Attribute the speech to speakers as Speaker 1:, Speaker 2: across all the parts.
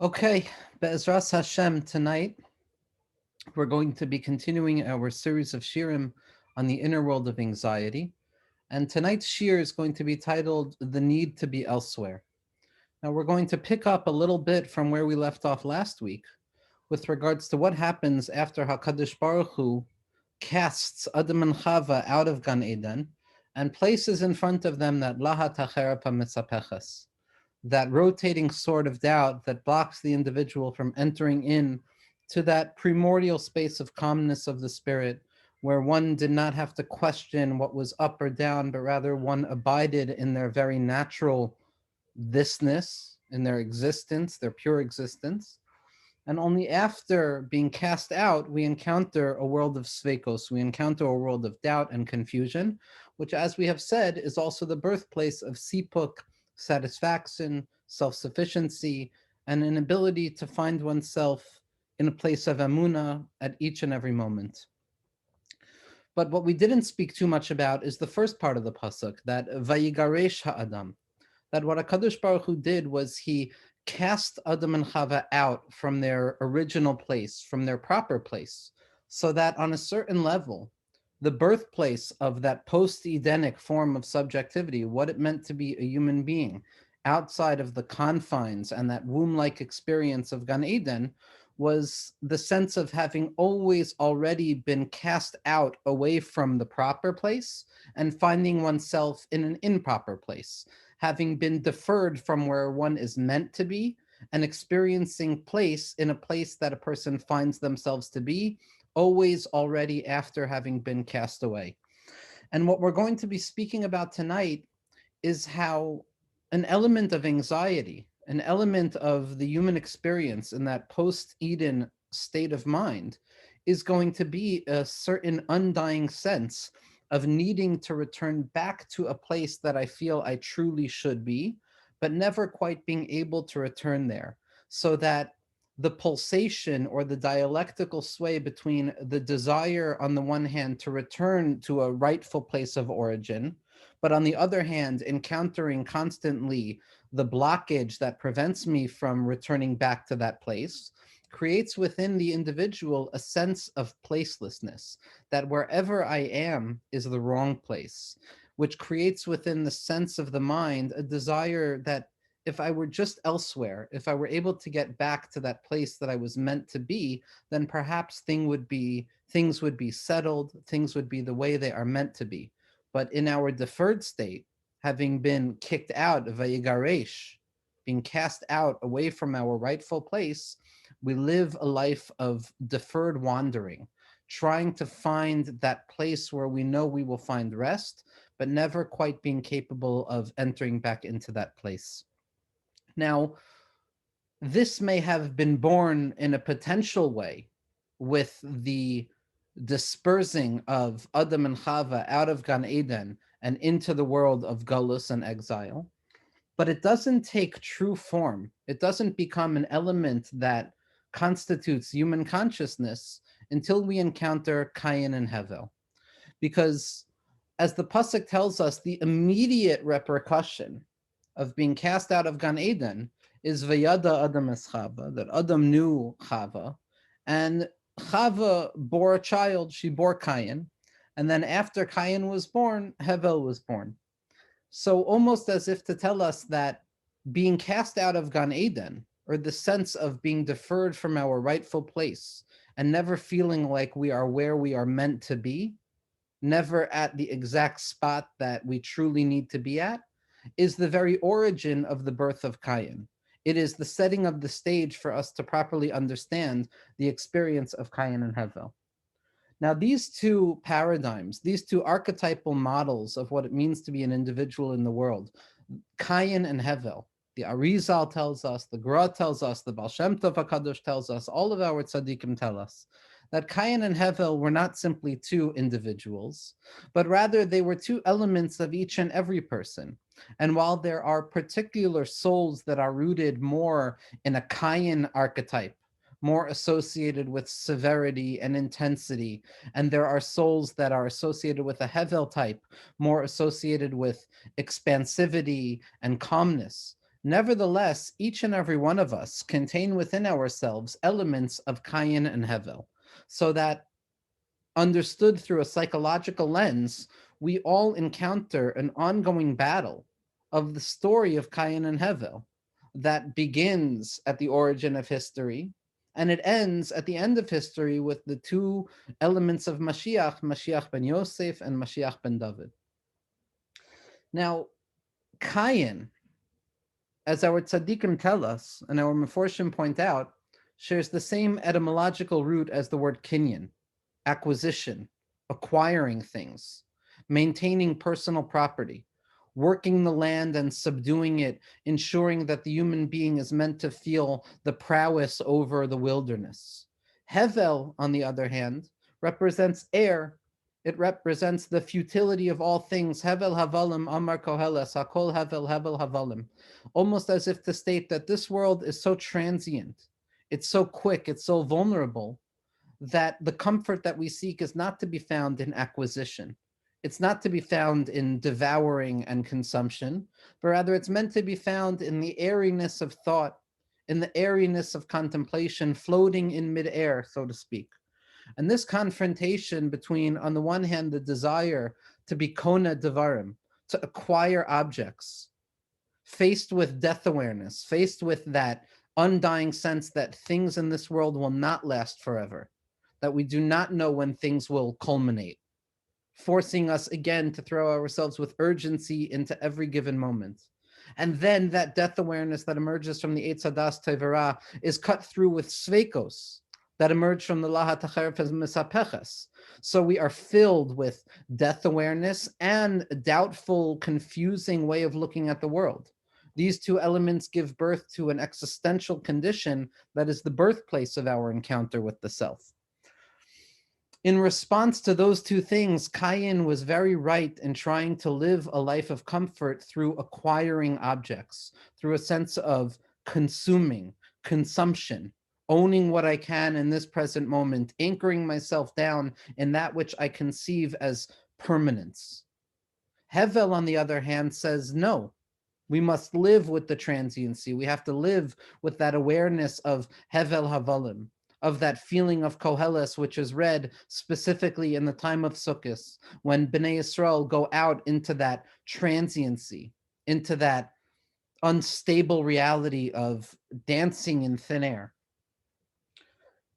Speaker 1: Okay, Be'ezras Hashem, tonight we're going to be continuing our series of shirim on the inner world of anxiety. And tonight's shir is going to be titled The Need to Be Elsewhere. Now we're going to pick up a little bit from where we left off last week with regards to what happens after HaKadosh Baruch Hu casts Adam and Chava out of Gan Eden and places in front of them that Lahat HaCherapa Mitzapeches, that rotating sword of doubt that blocks the individual from entering in to that primordial space of calmness of the spirit, where one did not have to question what was up or down, but rather one abided in their very natural thisness, in their existence, their pure existence. And only after being cast out, we encounter a world of svekos, we encounter a world of doubt and confusion, which, as we have said, is also the birthplace of sipuk, satisfaction, self-sufficiency, and an ability to find oneself in a place of amuna at each and every moment. But what we didn't speak too much about is the first part of the pasuk, that vayigaresh ha'adam, that what HaKadosh Baruch Hu did was he cast Adam and Chava out from their original place, from their proper place, so that on a certain level, the birthplace of that post-Edenic form of subjectivity, what it meant to be a human being outside of the confines and that womb-like experience of Gan Eden, was the sense of having always already been cast out away from the proper place and finding oneself in an improper place, having been deferred from where one is meant to be and experiencing place in a place that a person finds themselves to be, always already after having been cast away. And what we're going to be speaking about tonight is how an element of anxiety, an element of the human experience in that post-Eden state of mind is going to be a certain undying sense of needing to return back to a place that I feel I truly should be, but never quite being able to return there, so that the pulsation or the dialectical sway between the desire on the one hand to return to a rightful place of origin, but on the other hand, encountering constantly the blockage that prevents me from returning back to that place, creates within the individual a sense of placelessness, that wherever I am is the wrong place, which creates within the sense of the mind a desire that if I were just elsewhere, if I were able to get back to that place that I was meant to be, then perhaps things would be settled, things would be the way they are meant to be. But in our deferred state, having been kicked out of Vayigaresh, being cast out away from our rightful place, we live a life of deferred wandering, trying to find that place where we know we will find rest, but never quite being capable of entering back into that place. Now, this may have been born in a potential way with the dispersing of Adam and Chava out of Gan Eden and into the world of Galus and exile, but it doesn't take true form. It doesn't become an element that constitutes human consciousness until we encounter Cain and Hevel. Because as the Pasuk tells us, the immediate repercussion of being cast out of Gan Eden is Vayada Adam es Chava, that Adam knew Chava, and Chava bore a child, she bore Cain, and then after Cain was born, Hevel was born. So almost as if to tell us that being cast out of Gan Eden, or the sense of being deferred from our rightful place, and never feeling like we are where we are meant to be, never at the exact spot that we truly need to be at, is the very origin of the birth of Cain. It is the setting of the stage for us to properly understand the experience of Cain and Hevel. Now, these two paradigms, these two archetypal models of what it means to be an individual in the world, Cain and Hevel, the Arizal tells us, the Gra tells us, the Baal Shem Tov HaKadosh tells us, all of our tzaddikim tell us, that Cain and Hevel were not simply two individuals, but rather they were two elements of each and every person. And while there are particular souls that are rooted more in a Cain archetype, more associated with severity and intensity, and there are souls that are associated with a Hevel type, more associated with expansivity and calmness, Nevertheless, each and every one of us contain within ourselves elements of Cain and Hevel, so that understood through a psychological lens, we all encounter an ongoing battle of the story of Cain and Hevel that begins at the origin of history and it ends at the end of history with the two elements of Mashiach, Mashiach ben Yosef and Mashiach ben David. Now, Cain, as our tzaddikim tell us and our meforshim point out, shares the same etymological root as the word kinyan, acquisition, acquiring things, maintaining personal property, working the land and subduing it, ensuring that the human being is meant to feel the prowess over the wilderness. Hevel, on the other hand, represents air. It represents the futility of all things. Hevel havalim amar koheles, hakol hevel hevel havalim. Almost as if to state that this world is so transient, it's so quick, it's so vulnerable, that the comfort that we seek is not to be found in acquisition. It's not to be found in devouring and consumption, but rather it's meant to be found in the airiness of thought, in the airiness of contemplation, floating in midair, so to speak. And this confrontation between, on the one hand, the desire to be kona devarim, to acquire objects, faced with death awareness, faced with that undying sense that things in this world will not last forever, that we do not know when things will culminate, forcing us again to throw ourselves with urgency into every given moment. And then that death awareness that emerges from the Eitz Hadas Tevera is cut through with Sveikos that emerge from the Lahat HaCheref Misapeches. So we are filled with death awareness and a doubtful, confusing way of looking at the world. These two elements give birth to an existential condition that is the birthplace of our encounter with the self. In response to those two things, Cain was very right in trying to live a life of comfort through acquiring objects, through a sense of consuming, consumption, owning what I can in this present moment, anchoring myself down in that which I conceive as permanence. Hevel, on the other hand, says no. We must live with the transiency. We have to live with that awareness of Hevel Havalim, of that feeling of Koheles, which is read specifically in the time of Sukkot, when Bnei Yisrael go out into that transiency, into that unstable reality of dancing in thin air.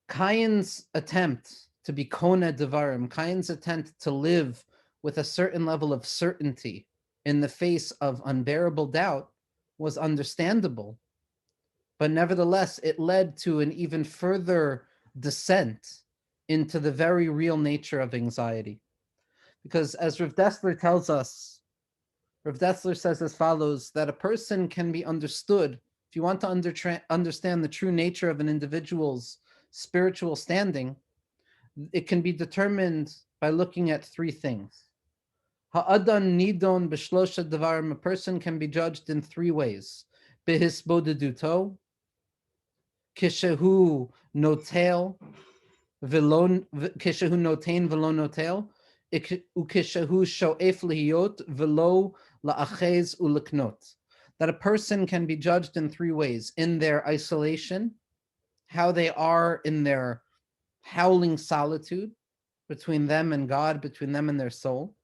Speaker 1: Cain's attempt to be Kona Devarim, Cain's attempt to live with a certain level of certainty in the face of unbearable doubt was understandable. But nevertheless, it led to an even further descent into the very real nature of anxiety. Because as Rav Dessler tells us, Rav Dessler says as follows, that a person can be understood, if you want to understand the true nature of an individual's spiritual standing, it can be determined by looking at three things. Ha'adan nidon b'shlosha devarim, a person can be judged in three ways. Behisbodeduto, kishehu notel, kishehu notain velo notel, ukishehu sho'ef lihiyot velo la'achez uleknot. That a person can be judged in three ways: in their isolation, how they are in their howling solitude between them and God, between them and their soul,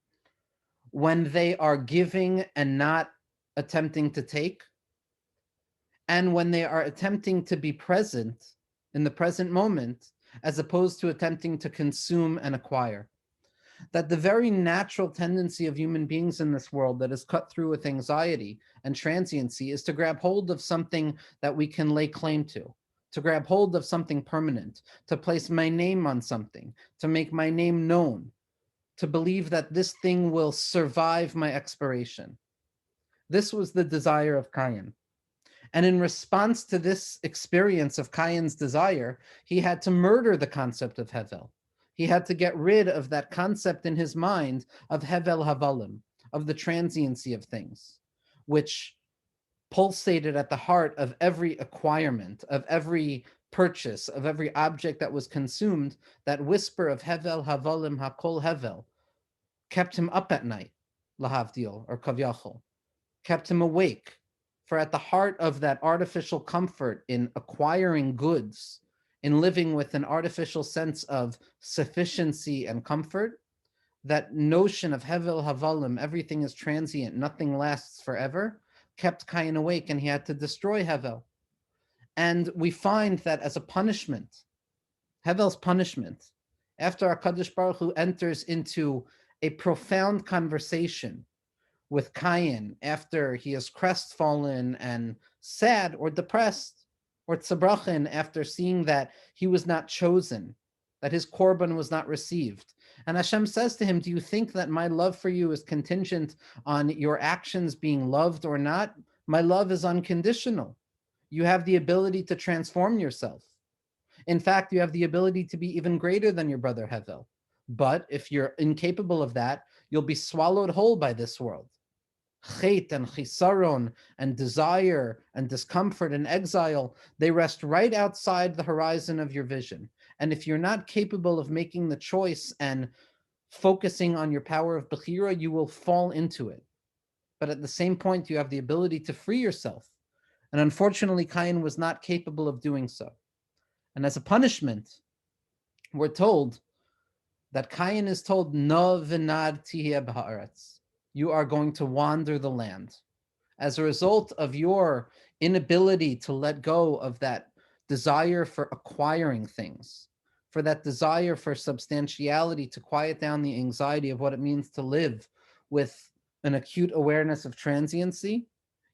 Speaker 1: when they are giving and not attempting to take, and when they are attempting to be present in the present moment, as opposed to attempting to consume and acquire. That the very natural tendency of human beings in this world that is cut through with anxiety and transiency is to grab hold of something that we can lay claim to grab hold of something permanent, to place my name on something, to make my name known, to believe that this thing will survive my expiration. This was the desire of Cain. And in response to this experience of Cain's desire, he had to murder the concept of Hevel. He had to get rid of that concept in his mind of Hevel Havalim, of the transiency of things, which pulsated at the heart of every acquirement, of every purchase, of every object that was consumed. That whisper of Hevel Havalim Hakol Hevel kept him up at night, Lahavdil or Kavyachol, kept him awake For at the heart of that artificial comfort in acquiring goods, in living with an artificial sense of sufficiency and comfort, that notion of Hevel Havalim, everything is transient, nothing lasts forever, kept Cain awake, and he had to destroy Hevel. And we find that as a punishment, Hevel's punishment, after HaKadosh Baruch Hu enters into a profound conversation with Cain after he is crestfallen and sad or depressed, or Tzabrachin after seeing that he was not chosen, that his korban was not received. And Hashem says to him, do you think that my love for you is contingent on your actions being loved or not? My love is unconditional. You have the ability to transform yourself. In fact, you have the ability to be even greater than your brother Hevel. But if you're incapable of that, you'll be swallowed whole by this world. Chet and chisaron and desire and discomfort and exile, they rest right outside the horizon of your vision. And if you're not capable of making the choice and focusing on your power of Bechira, you will fall into it. But at the same point, you have the ability to free yourself. And unfortunately, Cain was not capable of doing so. And as a punishment, we're told that Cain is told, No v'nad tiheh b'ha'aretz. You are going to wander the land. As a result of your inability to let go of that desire for acquiring things, for that desire for substantiality, to quiet down the anxiety of what it means to live with an acute awareness of transiency,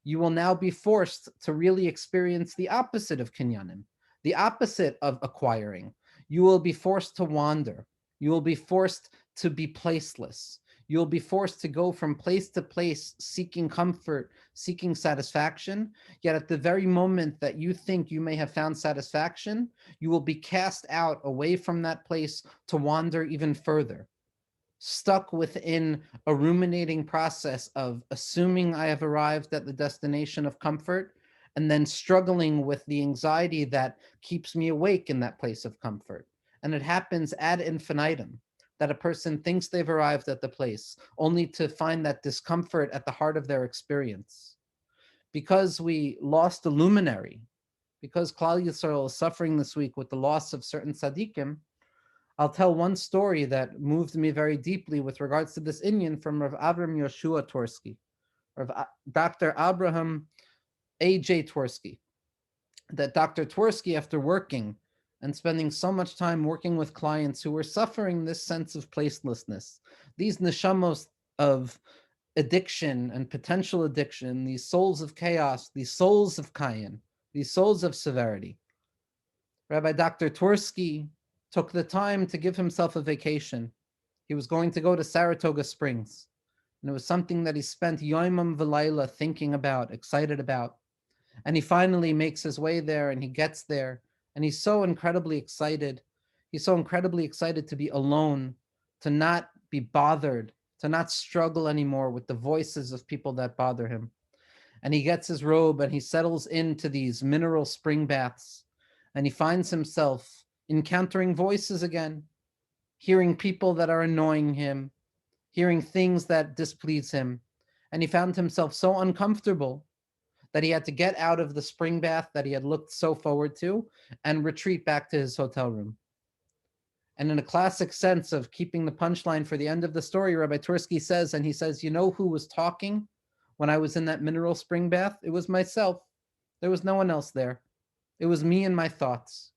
Speaker 1: you will now be forced to really experience the opposite of kinyanim, the opposite of acquiring. You will be forced to wander. You will be forced to be placeless. You'll be forced to go from place to place, seeking comfort, seeking satisfaction. Yet at the very moment that you think you may have found satisfaction, you will be cast out away from that place to wander even further, stuck within a ruminating process of assuming I have arrived at the destination of comfort, and then struggling with the anxiety that keeps me awake in that place of comfort. And it happens ad infinitum, that a person thinks they've arrived at the place, only to find that discomfort at the heart of their experience. Because we lost a luminary, because Klal Yisrael is suffering this week with the loss of certain tzaddikim, I'll tell one story that moved me very deeply with regards to this inyan from Rav Avram Yoshua Tversky, Dr. Abraham A.J. Tversky, that Dr. Tversky, after working and spending so much time working with clients who were suffering this sense of placelessness, these neshamos of addiction and potential addiction, these souls of chaos, these souls of Cain, these souls of severity, Rabbi Dr. Tversky took the time to give himself a vacation. He was going to go to Saratoga Springs, and it was something that he spent Yoimam V'Layla thinking about, excited about. And he finally makes his way there, and he gets there, and he's so incredibly excited. He's so incredibly excited to be alone, to not be bothered, to not struggle anymore with the voices of people that bother him. And he gets his robe and he settles into these mineral spring baths, and he finds himself encountering voices again, hearing people that are annoying him, hearing things that displease him. And he found himself so uncomfortable that he had to get out of the spring bath that he had looked so forward to and retreat back to his hotel room. And in a classic sense of keeping the punchline for the end of the story, Rabbi Tversky says, and he says, you know who was talking when I was in that mineral spring bath? It was myself. There was no one else there. It was me and my thoughts.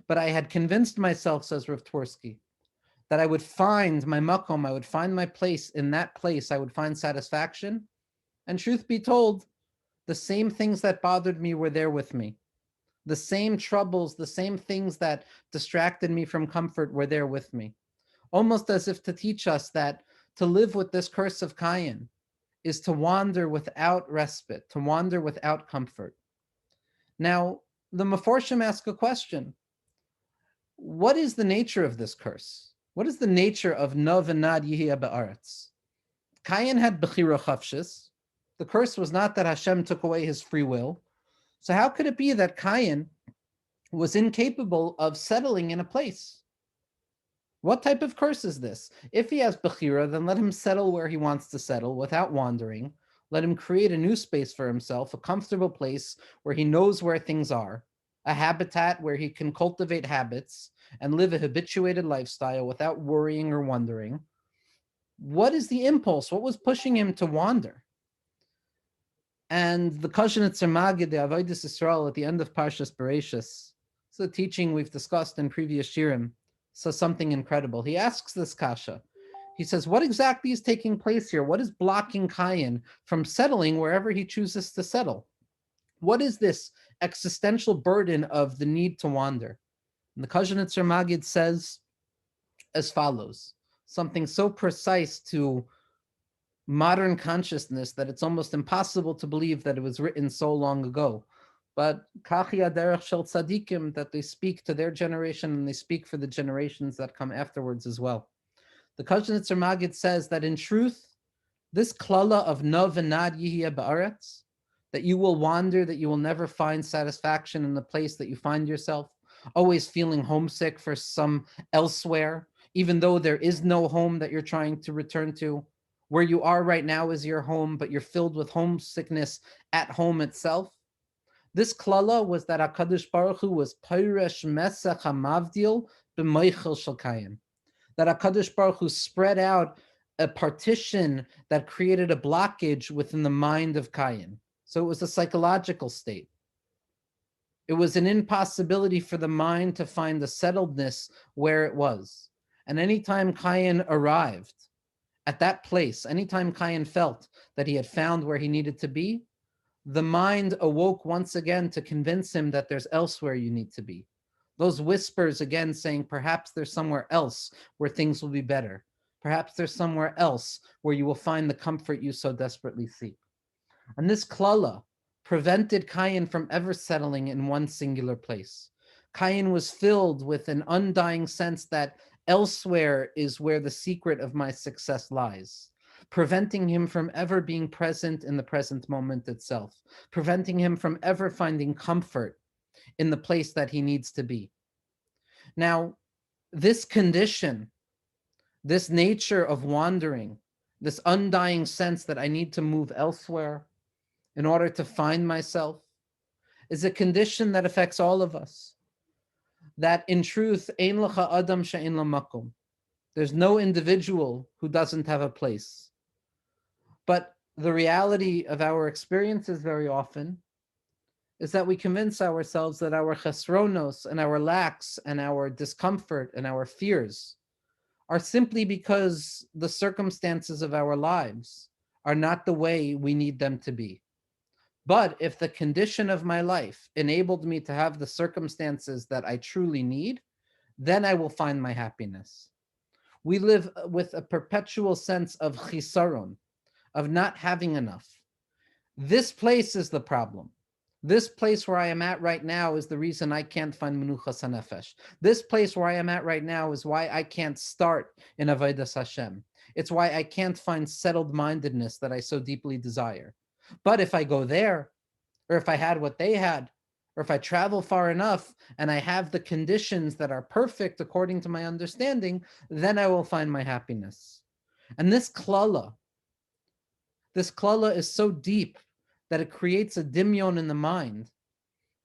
Speaker 1: But I had convinced myself, says Rav Tversky, that I would find my makom, I would find my place. In that place, I would find satisfaction. And truth be told, the same things that bothered me were there with me. The same troubles, the same things that distracted me from comfort were there with me. Almost as if to teach us that to live with this curse of Cain is to wander without respite, to wander without comfort. Now, the Meforshim ask a question. What is the nature of this curse? What is the nature of No v'nad yihya ba'aretz? Cain had bechira chafshis. The curse was not that Hashem took away his free will. So how could it be that Cain was incapable of settling in a place? What type of curse is this? If he has bechira, then let him settle where he wants to settle without wandering, Let him create a new space for himself, a comfortable place where he knows where things are, a habitat where he can cultivate habits and live a habituated lifestyle without worrying or wondering. What is the impulse? What was pushing him to wander? And the Kashanitzer Magid, the Avodas Yisrael, at the end of Parshas Bereshis, it's a teaching we've discussed in previous shirim, says something incredible. He asks this kasha. He says, what exactly is taking place here? What is blocking Cain from settling wherever he chooses to settle? What is this existential burden of the need to wander? And the Kashanitzer Magid says as follows, something so precise to modern consciousness that it's almost impossible to believe that it was written so long ago. But kachi aderech shel tzadikim, that they speak to their generation and they speak for the generations that come afterwards as well. The Kashnitzer Magid says that in truth, this klala of no v'nad yihya ba'aretz, that you will wander, that you will never find satisfaction in the place that you find yourself, always feeling homesick for some elsewhere, even though there is no home that you're trying to return to. Where you are right now is your home, but you're filled with homesickness at home itself. This klala was that HaKadosh Baruch Hu was Peiresh Mesech HaMavdil b'Moichel Shel Kayin. That HaKadosh Baruch Hu spread out a partition that created a blockage within the mind of Cain. So it was a psychological state. It was an impossibility for the mind to find the settledness where it was. And anytime Cain arrived at that place, anytime Cain felt that he had found where he needed to be, the mind awoke once again to convince him that there's elsewhere you need to be. Those whispers again saying, perhaps there's somewhere else where things will be better. Perhaps there's somewhere else where you will find the comfort you so desperately seek. And this klala prevented Cain from ever settling in one singular place. Cain was filled with an undying sense that elsewhere is where the secret of my success lies, preventing him from ever being present in the present moment itself, preventing him from ever finding comfort in the place that he needs to be. Now, this condition, this nature of wandering, this undying sense that I need to move elsewhere in order to find myself, is a condition that affects all of us. That in truth, ein lecha adam she'ein lo makom. There's no individual who doesn't have a place. But the reality of our experiences very often is that we convince ourselves that our chesronos and our lacks and our discomfort and our fears are simply because the circumstances of our lives are not the way we need them to be. But if the condition of my life enabled me to have the circumstances that I truly need, then I will find my happiness. We live with a perpetual sense of chisaron, of not having enough. This place is the problem. This place where I am at right now is the reason I can't find menuchas hanefesh. This place where I am at right now is why I can't start in avodas Hashem. It's why I can't find settled mindedness that I so deeply desire. But if I go there, or if I had what they had, or if I travel far enough and I have the conditions that are perfect according to my understanding, then I will find my happiness. And this klala is so deep that it creates a dimyon in the mind,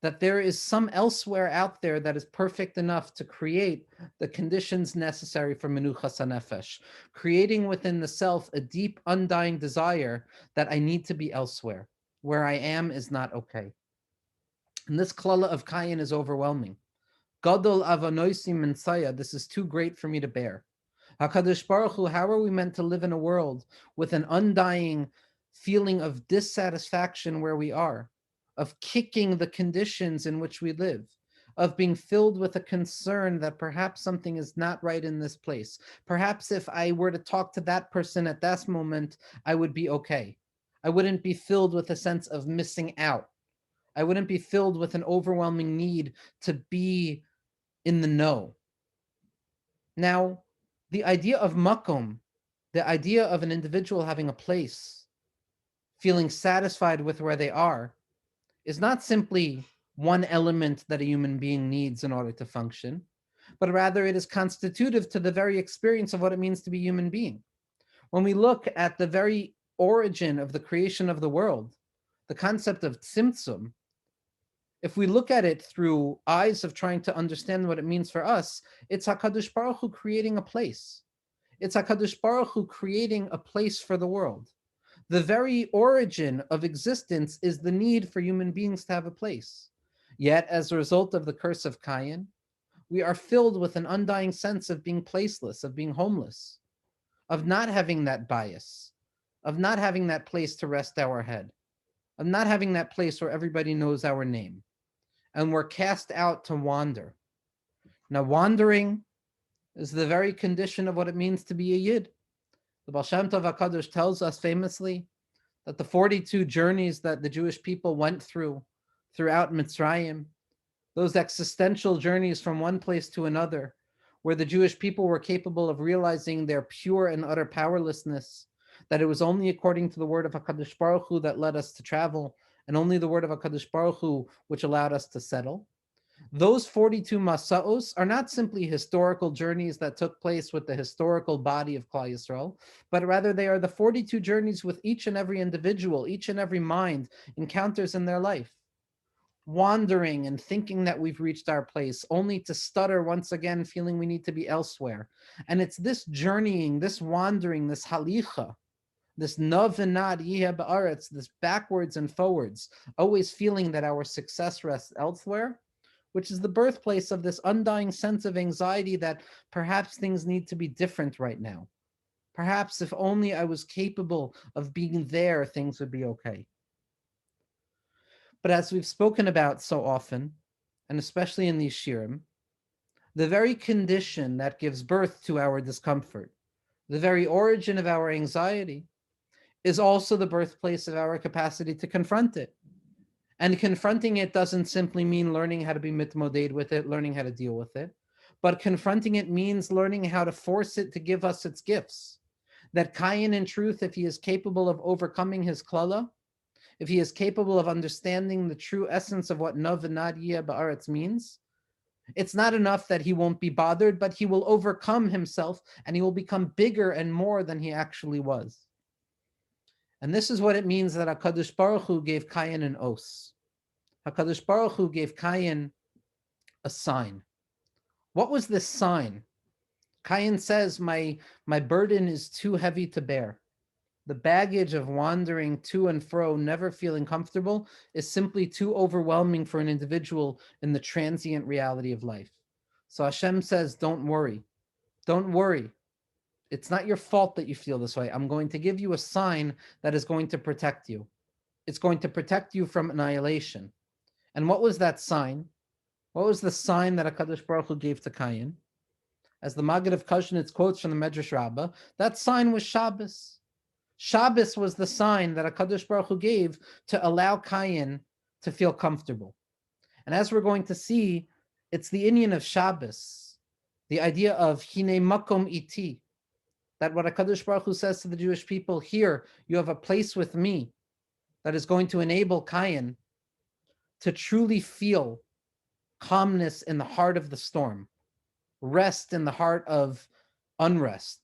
Speaker 1: that there is some elsewhere out there that is perfect enough to create the conditions necessary for menuchas hanefesh, creating within the self a deep, undying desire that I need to be elsewhere. Where I am is not okay. And this klala of Cain is overwhelming. Gadol avanoisim mensaya, this is too great for me to bear. HaKadosh Baruch Hu, how are we meant to live in a world with an undying feeling of dissatisfaction where we are, of kicking the conditions in which we live, of being filled with a concern that perhaps something is not right in this place. Perhaps if I were to talk to that person at that moment, I would be okay. I wouldn't be filled with a sense of missing out. I wouldn't be filled with an overwhelming need to be in the know. Now, the idea of makom, the idea of an individual having a place, feeling satisfied with where they are, is not simply one element that a human being needs in order to function, but rather it is constitutive to the very experience of what it means to be a human being. When we look at the very origin of the creation of the world, the concept of tzimtzum, if we look at it through eyes of trying to understand what it means for us, it's HaKadosh Baruch Hu creating a place. It's HaKadosh Baruch Hu creating a place for the world. The very origin of existence is the need for human beings to have a place. Yet, as a result of the curse of Cain, we are filled with an undying sense of being placeless, of being homeless, of not having that bias, of not having that place to rest our head, of not having that place where everybody knows our name. And we're cast out to wander. Now, wandering is the very condition of what it means to be a Yid. The Baal Shem Tov HaKadosh tells us famously that the 42 journeys that the Jewish people went through throughout Mitzrayim, those existential journeys from one place to another, where the Jewish people were capable of realizing their pure and utter powerlessness, that it was only according to the word of HaKadosh Baruch Hu that led us to travel, and only the word of HaKadosh Baruch Hu which allowed us to settle. Those 42 Masa'os are not simply historical journeys that took place with the historical body of Klal Yisrael, but rather they are the 42 journeys with each and every individual, each and every mind encounters in their life. Wandering and thinking that we've reached our place, only to stutter once again, feeling we need to be elsewhere. And it's this journeying, this wandering, this halicha, this nav v'nad yiheh ba'aretz, this backwards and forwards, always feeling that our success rests elsewhere, which is the birthplace of this undying sense of anxiety that perhaps things need to be different right now. Perhaps if only I was capable of being there, things would be okay. But as we've spoken about so often, and especially in these shirim, the very condition that gives birth to our discomfort, the very origin of our anxiety, is also the birthplace of our capacity to confront it. And confronting it doesn't simply mean learning how to be mitmoded with it, learning how to deal with it, but confronting it means learning how to force it to give us its gifts. That Cain, in truth, if he is capable of overcoming his klala, if he is capable of understanding the true essence of what nav v'nad yiheh ba'aretz means, it's not enough that he won't be bothered, but he will overcome himself and he will become bigger and more than he actually was. And this is what it means that HaKadosh Baruch Hu gave Cain an os. HaKadosh Baruch Hu gave Cain a sign. What was this sign? Cain says, my burden is too heavy to bear. The baggage of wandering to and fro, never feeling comfortable, is simply too overwhelming for an individual in the transient reality of life. So Hashem says, don't worry. Don't worry. It's not your fault that you feel this way. I'm going to give you a sign that is going to protect you. It's going to protect you from annihilation. And what was that sign? What was the sign that HaKadosh Baruch Hu gave to Cain? As the Maggid of Kushnitz quotes from the Medrash Rabbah, that sign was Shabbos. Shabbos was the sign that HaKadosh Baruch Hu gave to allow Cain to feel comfortable. And as we're going to see, it's the inyan of Shabbos, the idea of Hine Makom Iti, that what HaKadosh Baruch Hu says to the Jewish people, here, you have a place with me, that is going to enable Cain to truly feel calmness in the heart of the storm, rest in the heart of unrest,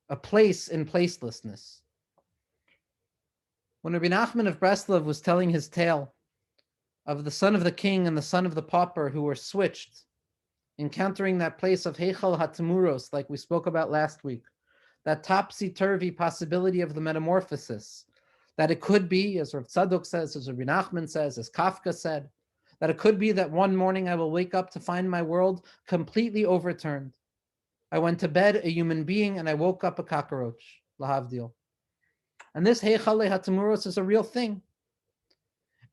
Speaker 1: a place in placelessness. When Rabbi Nachman of Breslov was telling his tale of the son of the king and the son of the pauper who were switched, encountering that place of Heichal HaTemuros, like we spoke about last week, that topsy-turvy possibility of the metamorphosis, that it could be, as Rav Tzadok says, as Rabbi Nachman says, as Kafka said, that it could be that one morning I will wake up to find my world completely overturned. I went to bed a human being and I woke up a cockroach, lahavdil. And this Heichal HaTemuros is a real thing.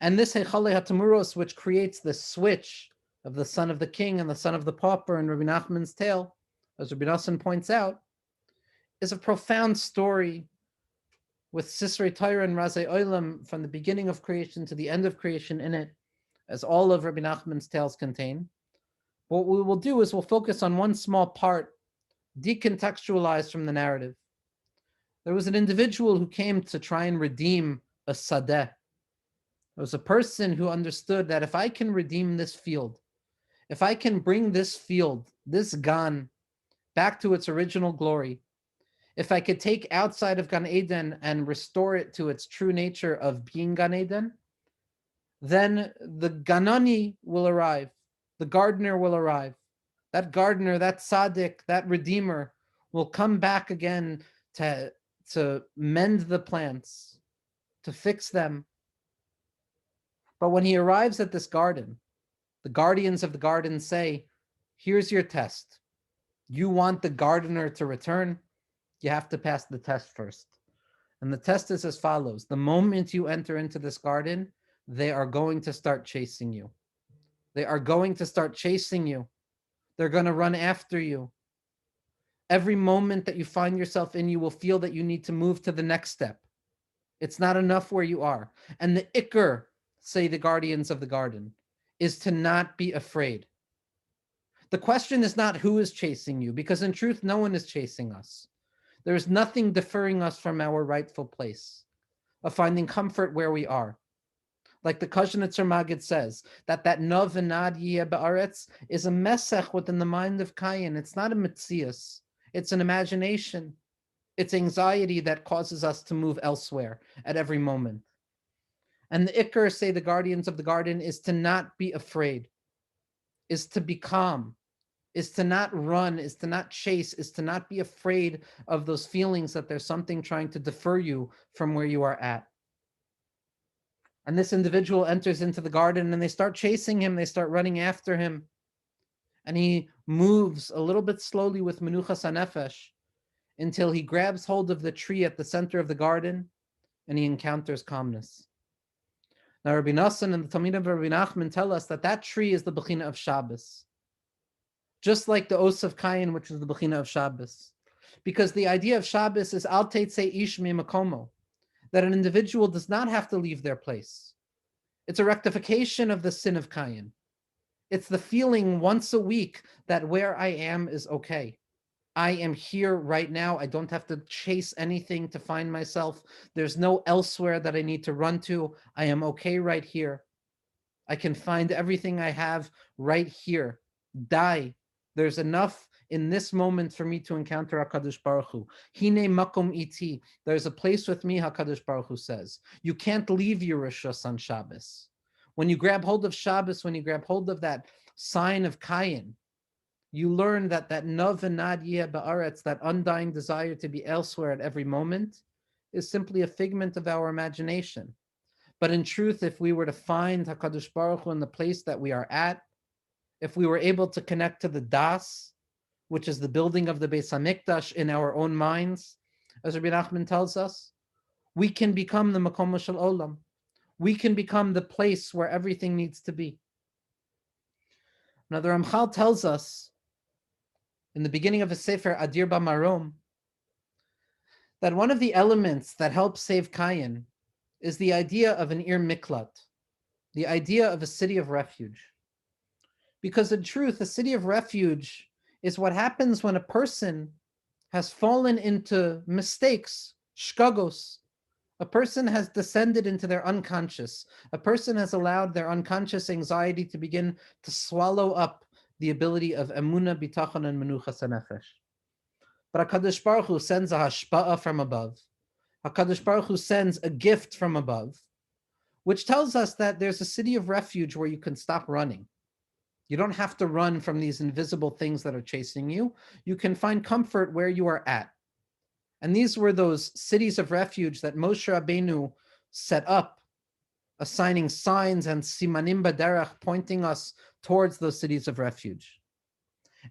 Speaker 1: And this Heichal HaTemuros, which creates the switch of the son of the king and the son of the pauper in Rabbi Nachman's tale, as Rabbi Nassan points out, is a profound story with Sisrei Torah and Razei Olam from the beginning of creation to the end of creation in it, as all of Rabbi Nachman's tales contain. What we will do is we'll focus on one small part, decontextualized from the narrative. There was an individual who came to try and redeem a sadeh. There was a person who understood that if I can redeem this field, if I can bring this field, this gan, back to its original glory, If I could take outside of Gan Eden and restore it to its true nature of being Gan Eden, then the Ganani will arrive, the gardener will arrive. That gardener, that tzaddik, that redeemer will come back again to mend the plants, to fix them. But when he arrives at this garden, the guardians of the garden say, here's your test. You want the gardener to return? You have to pass the test first. And the test is as follows. The moment you enter into this garden, they are going to start chasing you. They are going to start chasing you. They're going to run after you. Every moment that you find yourself in, you will feel that you need to move to the next step. It's not enough where you are. And the ikr, say the guardians of the garden, is to not be afraid. The question is not who is chasing you, because in truth, no one is chasing us. There is nothing deferring us from our rightful place of finding comfort where we are. Like the Kazhnitzer Magid says, that Nov and Nad Yeh Ba'aretz is a mesech within the mind of Kayin. It's not a mitzias. It's an imagination. It's anxiety that causes us to move elsewhere at every moment. And the ikr, say the guardians of the garden, is to not be afraid, is to be calm, is to not run, is to not chase, is to not be afraid of those feelings that there's something trying to defer you from where you are at. And this individual enters into the garden and they start chasing him, they start running after him. And he moves a little bit slowly with menuchas hanefesh until he grabs hold of the tree at the center of the garden and he encounters calmness. Now Rabbi Nassan and the Talmidim of Rabbi Nachman tell us that tree is the Bechina of Shabbos. Just like the Os of Kayin, which is the Bechina of Shabbos. Because the idea of Shabbos is Al Teitzei Ish Makomo, that an individual does not have to leave their place. It's a rectification of the sin of Kayin. It's the feeling once a week that where I am is okay. I am here right now. I don't have to chase anything to find myself. There's no elsewhere that I need to run to. I am okay right here. I can find everything I have right here. Die. There's enough in this moment for me to encounter HaKadosh Baruch Hu. Hine makom iti. There's a place with me, HaKadosh Baruch Hu says. You can't leave Yerushas on Shabbos. When you grab hold of Shabbos, when you grab hold of that sign of Kayin, you learn that Nov and Nad Yeh Ba'aretz, that undying desire to be elsewhere at every moment, is simply a figment of our imagination. But in truth, if we were to find HaKadosh Baruch Hu in the place that we are at, if we were able to connect to the Das, which is the building of the Beis HaMikdash in our own minds, as Rabbi Nachman tells us, we can become the Makom Shel Olam. We can become the place where everything needs to be. Now the Ramchal tells us in the beginning of his Sefer Adir Bamarom that one of the elements that helps save Kayin is the idea of an Ir Miklat, the idea of a city of refuge. Because in truth, a city of refuge is what happens when a person has fallen into mistakes, shkagos. A person has descended into their unconscious. A person has allowed their unconscious anxiety to begin to swallow up the ability of emunah, bitachon, and menuchas hanefesh. But HaKadosh Baruch Hu sends a hashpa'ah from above. HaKadosh Baruch Hu sends a gift from above, which tells us that there's a city of refuge where you can stop running. You don't have to run from these invisible things that are chasing you. You can find comfort where you are at. And these were those cities of refuge that Moshe Rabbeinu set up, assigning signs and simanim b'derech, pointing us towards those cities of refuge.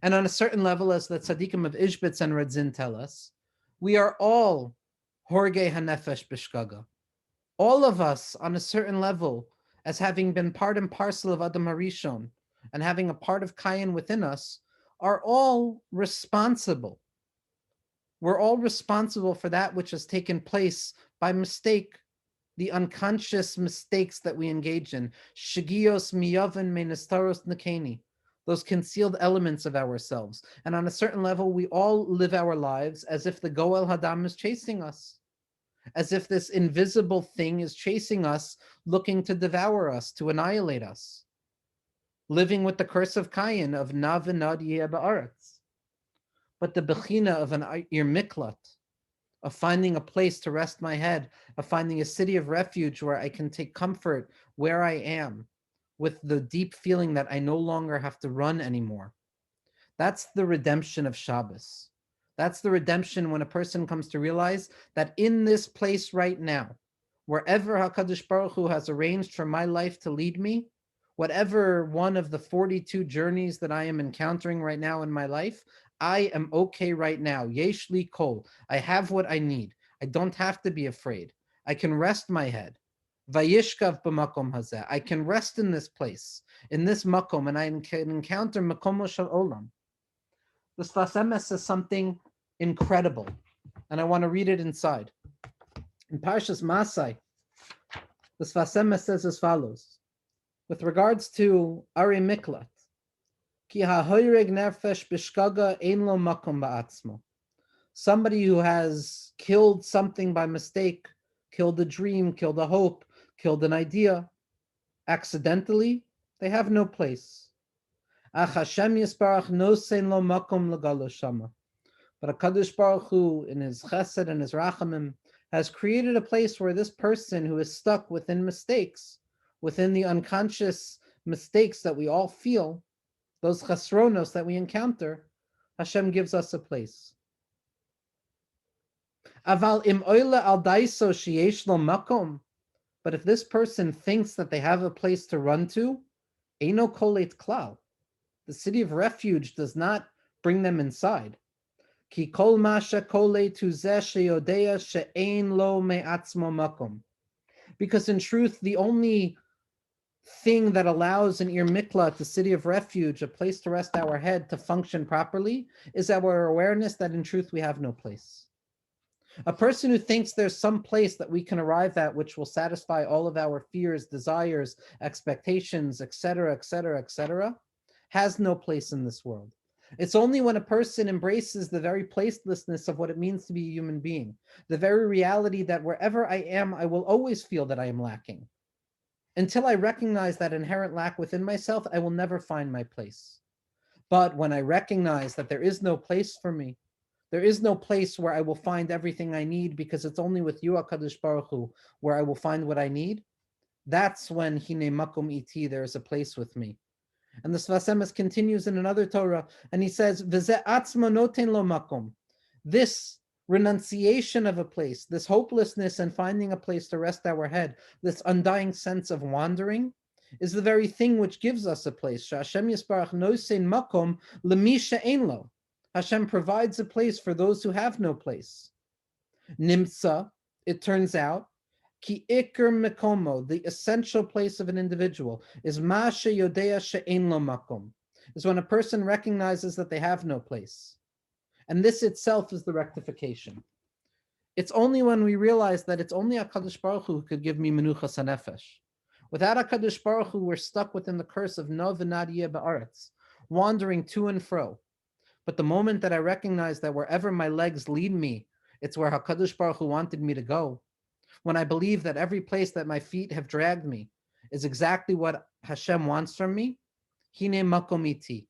Speaker 1: And on a certain level, as the tzaddikim of Ishbitz and Radzin tell us, we are all horgei hanefesh b'shkaga. All of us, on a certain level, as having been part and parcel of Adam HaRishon, and having a part of Kayin within us, are all responsible. We're all responsible for that which has taken place by mistake, the unconscious mistakes that we engage in. Shigios miyavin meinastaros nekeni, those concealed elements of ourselves. And on a certain level, we all live our lives as if the Goel Hadam is chasing us, as if this invisible thing is chasing us, looking to devour us, to annihilate us, living with the curse of Kayin, of Nav and Nad Yeh Ba'aretz. But the Bechina of an Ir Miklat, of finding a place to rest my head, of finding a city of refuge where I can take comfort where I am, with the deep feeling that I no longer have to run anymore. That's the redemption of Shabbos. That's the redemption when a person comes to realize that in this place right now, wherever HaKadosh Baruch Hu has arranged for my life to lead me, whatever one of the 42 journeys that I am encountering right now in my life, I am okay right now. Yesh li kol. I have what I need. I don't have to be afraid. I can rest my head. Vayishkav b'makom hazeh. I can rest in this place, in this makom, and I can encounter makomo shel olam. The Sfas Emes says something incredible, and I want to read it inside. In Parshas Masai, the Sfas Emes says as follows, with regards to Ari Miklat, Ki ha'hoyreg nefesh b'shkaga ein lo makom ba'atzmo. Somebody who has killed something by mistake, killed a dream, killed a hope, killed an idea, accidentally, they have no place. Ach Hashem Yisparach nosein lo makom legalo shama. But HaKadosh Baruch Hu, in his chesed and his rachamim, has created a place where this person who is stuck within mistakes, within the unconscious mistakes that we all feel, those chesronos that we encounter, Hashem gives us a place. Aval im oile al daiso sheyesh lo makom. But if this person thinks that they have a place to run to, eino kolet klal. The city of refuge does not bring them inside. Ki kol masha kole tu zeh sheyodea she'ein lo me'atzmo makom. Because in truth, the only thing that allows an Ir Miklat, the city of refuge, a place to rest our head, to function properly, is our awareness that in truth we have no place. A person who thinks there's some place that we can arrive at which will satisfy all of our fears, desires, expectations, etc., etc., etc., has no place in this world. It's only when a person embraces the very placelessness of what it means to be a human being, the very reality that wherever I am, I will always feel that I am lacking. Until I recognize that inherent lack within myself, I will never find my place. But when I recognize that there is no place for me, there is no place where I will find everything I need because it's only with you, HaKadosh Baruch Hu, where I will find what I need, that's when Hine Makom Iti, there is a place with me. And the Sfas Emes continues in another Torah, and he says, V'zeh atzma noten lo makom. This renunciation of a place, this hopelessness and finding a place to rest our head, this undying sense of wandering, is the very thing which gives us a place. Hashem Yisparach nosein makom l'mi she'ein lo. Hashem provides a place for those who have no place. Nimtza, it turns out, Ki ikar mekomo, the essential place of an individual, is ma sheyodea she'ein lo makom, is when a person recognizes that they have no place. And this itself is the rectification. It's only when we realize that it's only HaKadosh Baruch Hu who could give me menuchas hanefesh. Without HaKadosh Baruch Hu, we're stuck within the curse of no v'nad yeh ba'aretz, wandering to and fro. But the moment that I recognize that wherever my legs lead me, it's where HaKadosh Baruch Hu wanted me to go, when I believe that every place that my feet have dragged me is exactly what Hashem wants from me, Hine makom iti.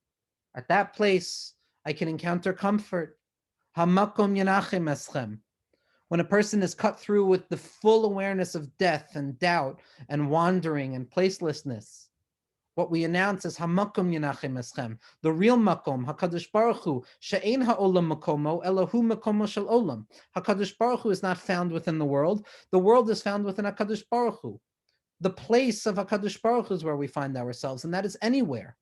Speaker 1: At that place, I can encounter comfort. Hamakom yanachem eschem. When a person is cut through with the full awareness of death and doubt and wandering and placelessness, what we announce is Hamakom yanachem eschem, the real makom, HaKadosh Baruch Hu, she'ein ha'olam makomo, elohu makomo shel olam. HaKadosh Baruch Hu is not found within the world is found within HaKadosh Baruch Hu. The place of HaKadosh Baruch Hu is where we find ourselves, and that is anywhere.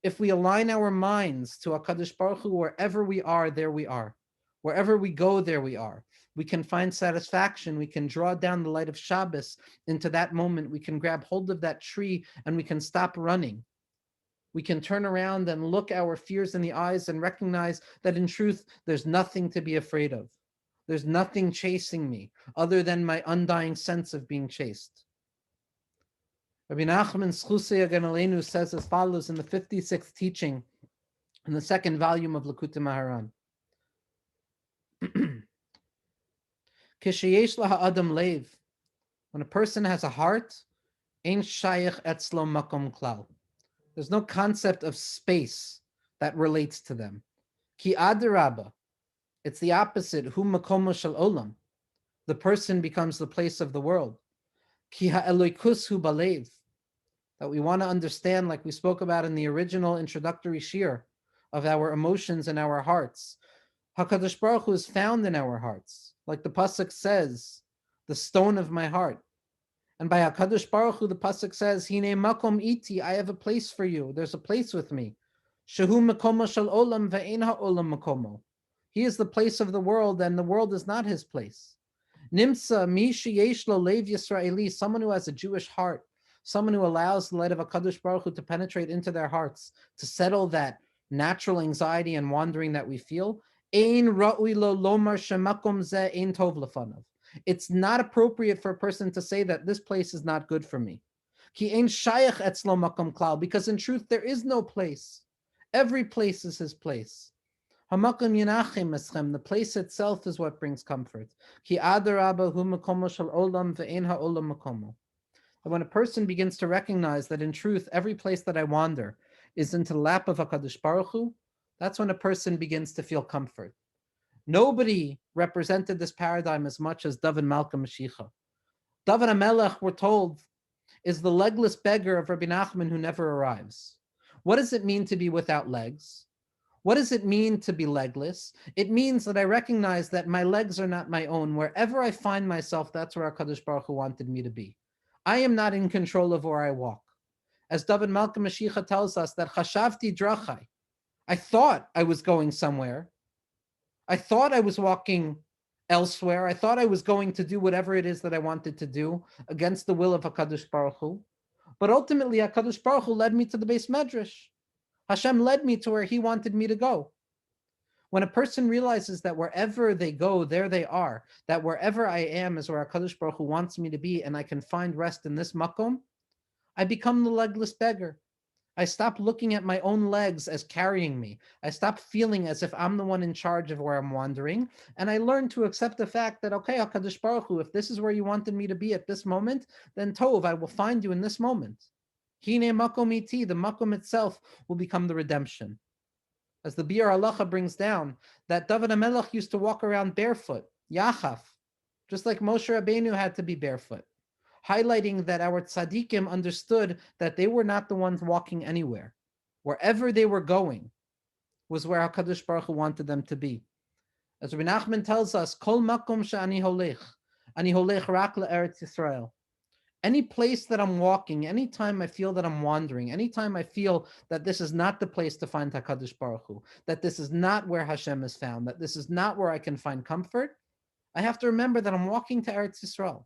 Speaker 1: If we align our minds to HaKadosh Baruch Hu, wherever we are, there we are. Wherever we go, there we are. We can find satisfaction. We can draw down the light of Shabbos into that moment. We can grab hold of that tree and we can stop running. We can turn around and look our fears in the eyes and recognize that in truth, there's nothing to be afraid of. There's nothing chasing me other than my undying sense of being chased. Rabbi Nachman Schusay Hagen Aleinu says as follows in the 56th teaching in the second volume of Likutei Maharan. Kisheyesh laha'adam lev, when a person has a heart, ein shayach etzlo makom klal. There's no concept of space that relates to them. Ki adarabba, It's the opposite. Hu makomo shel olam. The person becomes the place of the world. Ki ha'eloikus hu balev. That we want to understand, like we spoke about in the original introductory shir, of our emotions and our hearts. HaKadosh Baruch Hu is found in our hearts. Like the Pasuk says, the stone of my heart. And by HaKadosh Baruch Hu, the Pasuk says, Hine makom iti, I have a place for you. There's a place with me. Shehu makomo shel olam ve'en ha'olam makomo. He is the place of the world, and the world is not his place. Nimsa mi sheyesh lo lev Yisraeli, someone who has a Jewish heart, someone who allows the light of HaKadosh Baruch Hu to penetrate into their hearts, to settle that natural anxiety and wandering that we feel. Ein ra'ui lo lomar shemakom zeh ein tov lefanav. It's not appropriate for a person to say that this place is not good for me. Ki ein shayach etzlo makom klal, because in truth there is no place. Every place is his place. Hamakom yinachim eschem, the place itself is what brings comfort. Ki adarabba hu makomo shel olam ve'en ha'olam makomo. And when a person begins to recognize that in truth every place that I wander is into the lap of HaKadosh Baruch Hu, that's when a person begins to feel comfort. Nobody represented this paradigm as much as David Malka Mashiach. David HaMelech, we're told, is the legless beggar of Rabbi Nachman who never arrives. What does it mean to be without legs? What does it mean to be legless? It means that I recognize that my legs are not my own. Wherever I find myself, that's where HaKadosh Baruch Hu wanted me to be. I am not in control of where I walk. As David Malka Mashiach tells us, that Chashavti Drachai, I thought I was going somewhere. I thought I was walking elsewhere. I thought I was going to do whatever it is that I wanted to do against the will of HaKadosh Baruch Hu. But ultimately, HaKadosh Baruch Hu led me to the Beis Medrash. Hashem led me to where he wanted me to go. When a person realizes that wherever they go, there they are, that wherever I am is where HaKadosh Baruch Hu wants me to be, and I can find rest in this makom, I become the legless beggar. I stop looking at my own legs as carrying me. I stop feeling as if I'm the one in charge of where I'm wandering. And I learn to accept the fact that, okay, HaKadosh Baruch Hu, if this is where you wanted me to be at this moment, then Tov, I will find you in this moment. Hine makom iti, the makom itself will become the redemption. As the Biur Halacha brings down, that David HaMelech used to walk around barefoot, Yachaf, just like Moshe Rabbeinu had to be barefoot, highlighting that our tzaddikim understood that they were not the ones walking anywhere. Wherever they were going was where HaKadosh Baruch Hu wanted them to be. As Rabbi Nachman tells us, Kol makom she'ani holech rak le'eretz Yisrael. Any place that I'm walking, anytime I feel that I'm wandering, anytime I feel that this is not the place to find HaKadosh Baruch Hu, that this is not where Hashem is found, that this is not where I can find comfort, I have to remember that I'm walking to Eretz Yisrael.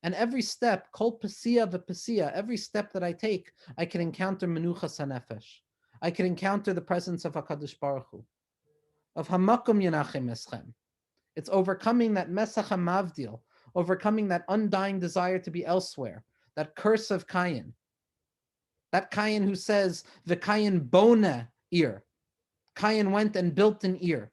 Speaker 1: And every step, kol pesia v'pesia, every step that I take, I can encounter menuchas hanefesh. I can encounter the presence of HaKadosh Baruch Hu, of hamakom yenachem eschem. It's overcoming that mesach hamavdil, overcoming that undying desire to be elsewhere, that curse of Cain. That Cain who says, v'Cain bona ir. Cain went and built an ear.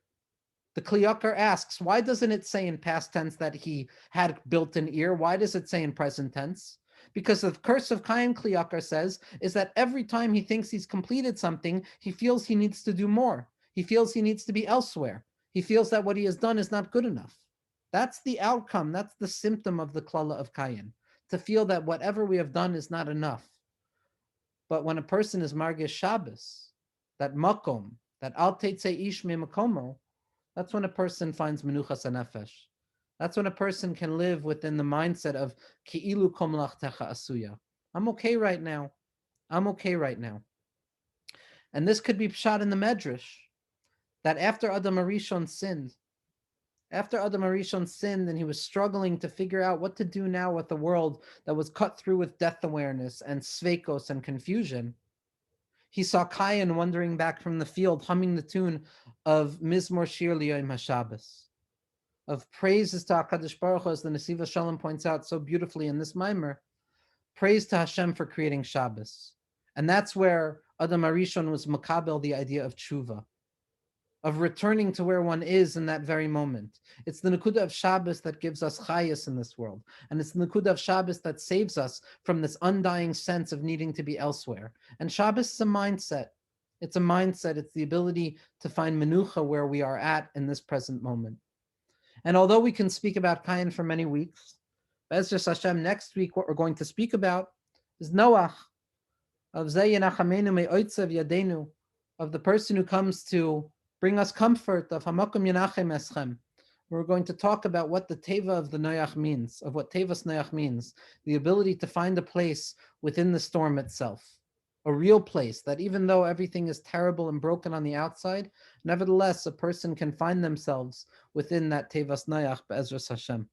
Speaker 1: The Kli Yakar asks, why doesn't it say in past tense that he had built an ear? Why does it say in present tense? Because the curse of Cain, Kli Yakar says, is that every time he thinks he's completed something, he feels he needs to do more. He feels he needs to be elsewhere. He feels that what he has done is not good enough. That's the outcome. That's the symptom of the klala of Cain, to feel that whatever we have done is not enough. But when a person is margesh Shabbos, that makom, that al tetzei ish me makomo, that's when a person finds menuchas hanefesh. That's when a person can live within the mindset of ki'ilu kol melachtecha asuya. I'm okay right now. I'm okay right now. And this could be pshat in the Medrash, that after Adam HaRishon sinned, and he was struggling to figure out what to do now with the world that was cut through with death awareness and sveikos and confusion, he saw Cain wandering back from the field, humming the tune of Mizmor Shir L'Yom HaShabbos, of praises to HaKadosh Baruch Hu, as the Nesiva Shalom points out so beautifully in this mimer, praise to Hashem for creating Shabbos. And that's where Adam HaRishon was makabel the idea of tshuva, of returning to where one is in that very moment. It's the Nekuda of Shabbos that gives us chayas in this world. And it's the Nekuda of Shabbos that saves us from this undying sense of needing to be elsewhere. And Shabbos is a mindset. It's a mindset. It's the ability to find menucha where we are at in this present moment. And although we can speak about Kayin for many weeks, Be'ezras Hashem, next week what we're going to speak about is Noach, of Zayinachamenu Me'oitzev Yadenu, of the person who comes to bring us comfort, of Hamakum Yenachem Eschem. We're going to talk about what the teva of the Noach means, of what tevas Noach means, the ability to find a place within the storm itself, a real place that even though everything is terrible and broken on the outside, nevertheless a person can find themselves within that tevas Noach, Be'ezras Hashem.